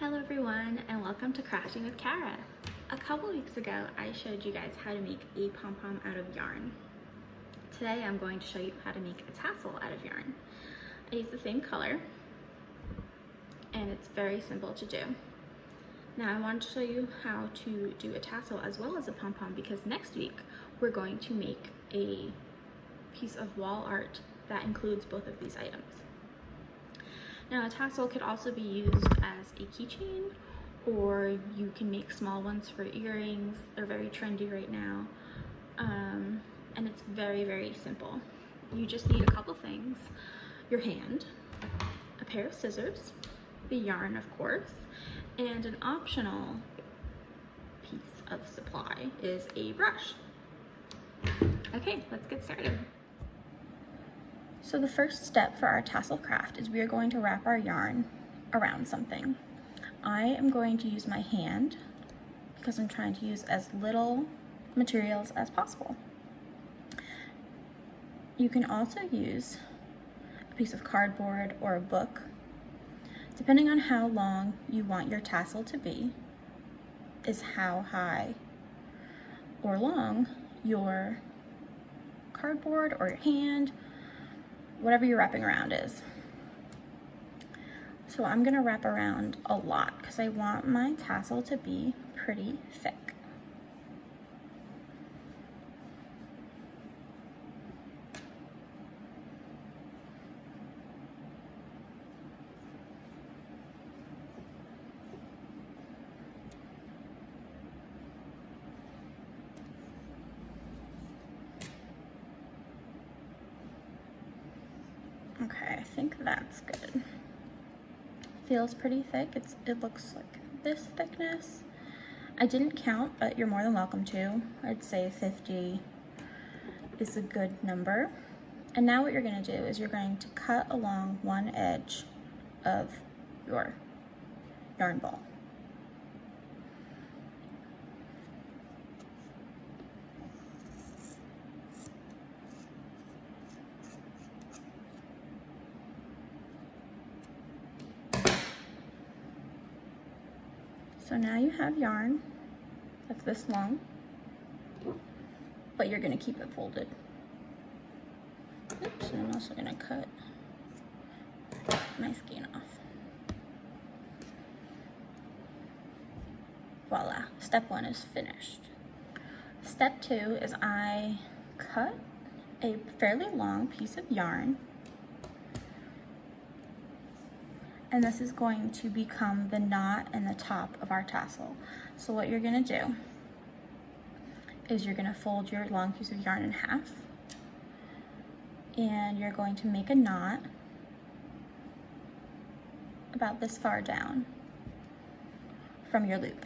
Hello everyone and welcome to Crafting with Kara. A couple weeks ago I showed you guys how to make a pom-pom out of yarn. Today I'm going to show you how to make a tassel out of yarn. I use the same color and it's very simple to do. Now I want to show you how to do a tassel as well as a pom-pom because next week we're going to make a piece of wall art that includes both of these items. Now a tassel could also be used as a keychain, or you can make small ones for earrings. They're very trendy right now, and it's very simple. You just need a couple things: your hand, a pair of scissors, the yarn of course, and an optional piece of supply is a brush. Okay, let's get started. So the first step for our tassel craft is we are going to wrap our yarn around something. I am going to use my hand because I'm trying to use as little materials as possible. You can also use a piece of cardboard or a book. Depending on how long you want your tassel to be is how high or long your cardboard or your hand, whatever you're wrapping around is. So I'm gonna wrap around a lot because I want my tassel to be pretty thick. Okay, I think that's good. Feels pretty thick. It looks like this thickness. I didn't count, but you're more than welcome to. I'd say 50 is a good number. And now what you're gonna do is you're going to cut along one edge of your yarn ball. So now you have yarn that's this long, but you're gonna keep it folded. Oops, and I'm also gonna cut my skein off. Voila, step one is finished. Step two is I cut a fairly long piece of yarn, and this is going to become the knot and the top of our tassel. So what you're gonna do is you're gonna fold your long piece of yarn in half, and you're going to make a knot about this far down from your loop.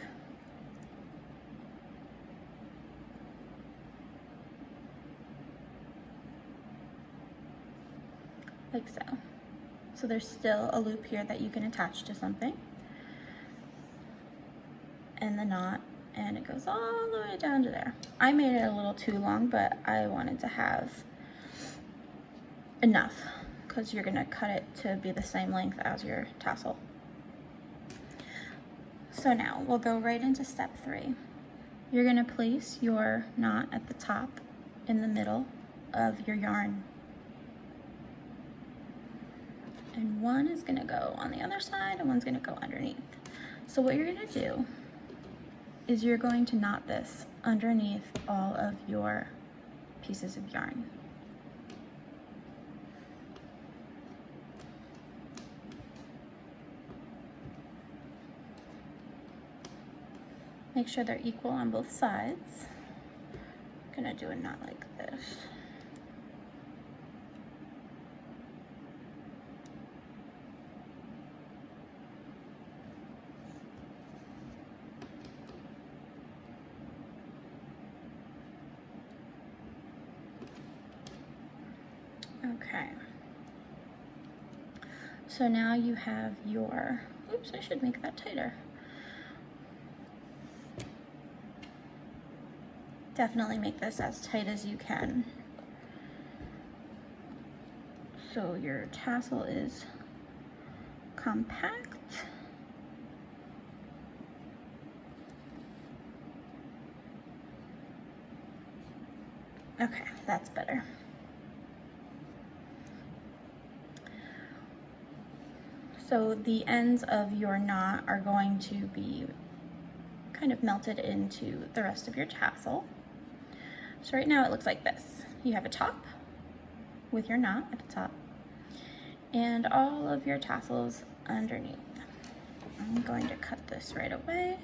Like so. So there's still a loop here that you can attach to something, and the knot, and it goes all the way down to there. I made it a little too long, but I wanted to have enough because you're gonna cut it to be the same length as your tassel. So now we'll go right into step three. You're gonna place your knot at the top in the middle of your yarn. And one is gonna go on the other side and one's gonna go underneath. So what you're gonna do is you're going to knot this underneath all of your pieces of yarn. Make sure they're equal on both sides. I'm gonna do a knot like this. Okay, so now you have your, oops, I should make that tighter. Definitely make this as tight as you can. So your tassel is compact Okay, that's better. So the ends of your knot are going to be kind of melted into the rest of your tassel. So right now it looks like this. You have a top with your knot at the top and all of your tassels underneath. I'm going to cut this right away.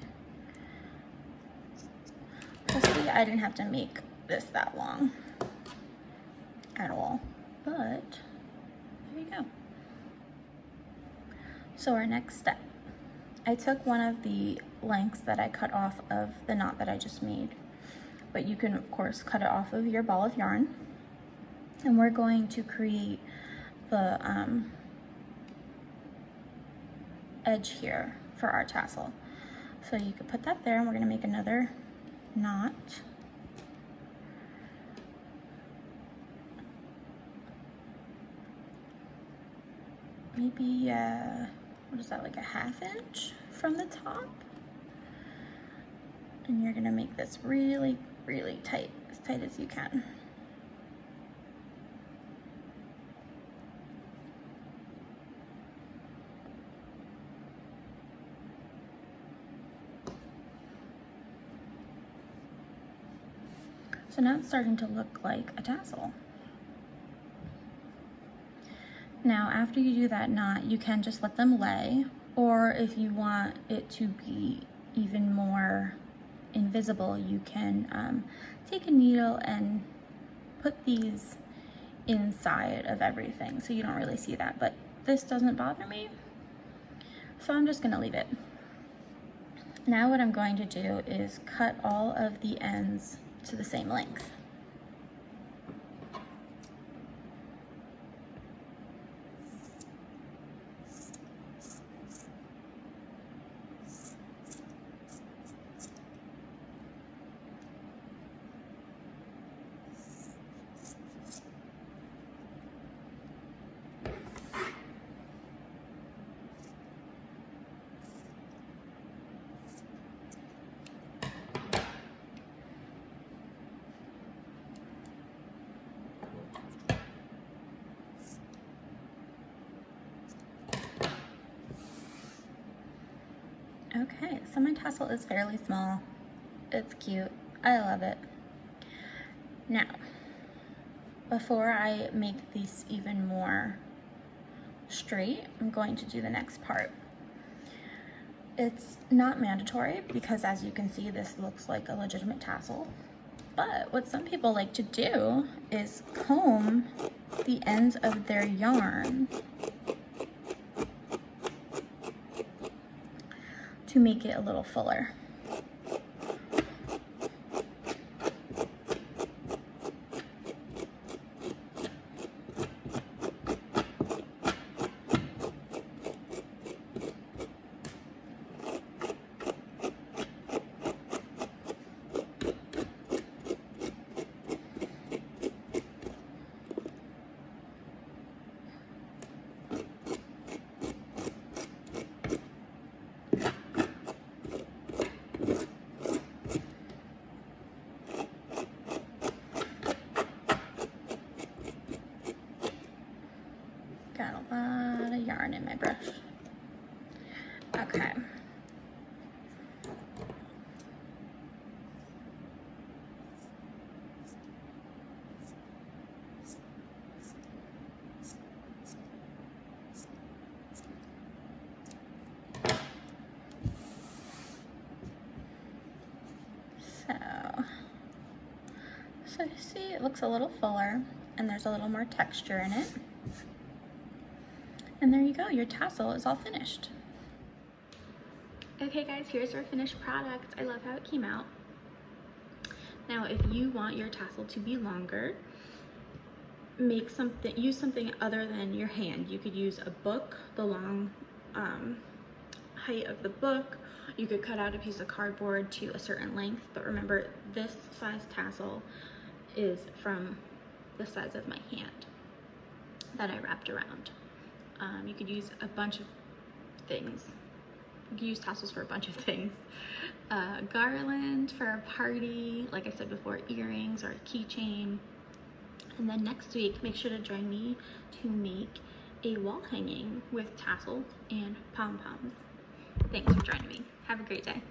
So see, I didn't have to make this that long at all, but there you go. So our next step, I took one of the lengths that I cut off of the knot that I just made, but you can of course cut it off of your ball of yarn, and we're going to create the edge here for our tassel. So you could put that there, and we're gonna make another knot. Maybe, what is that, like a 1/2 inch from the top? And you're gonna make this really, really tight, as tight as you can. So now it's starting to look like a tassel. Now, after you do that knot, you can just let them lay, or if you want it to be even more invisible, you can take a needle and put these inside of everything so you don't really see that, but this doesn't bother me, so I'm just gonna leave it. Now what I'm going to do is cut all of the ends to the same length. Okay, so my tassel is fairly small. It's cute. I love it. Now, before I make these even more straight, I'm going to do the next part. It's not mandatory because, as you can see, this looks like a legitimate tassel. But what some people like to do is comb the ends of their yarn to make it a little fuller. Got a lot of yarn in my brush. Okay. So you see it looks a little fuller and there's a little more texture in it. And there you go, your tassel is all finished. Okay guys, here's our finished product. I love how it came out. Now if you want your tassel to be longer, use something other than your hand. You could use a book, the long height of the book. You could cut out a piece of cardboard to a certain length, but remember this size tassel is from the size of my hand that I wrapped around. You could use a bunch of things You can use tassels for a bunch of things. Garland for a party, like I said before, earrings or a keychain. And then next week, make sure to join me to make a wall hanging with tassel and pom-poms. Thanks for joining me. Have a great day.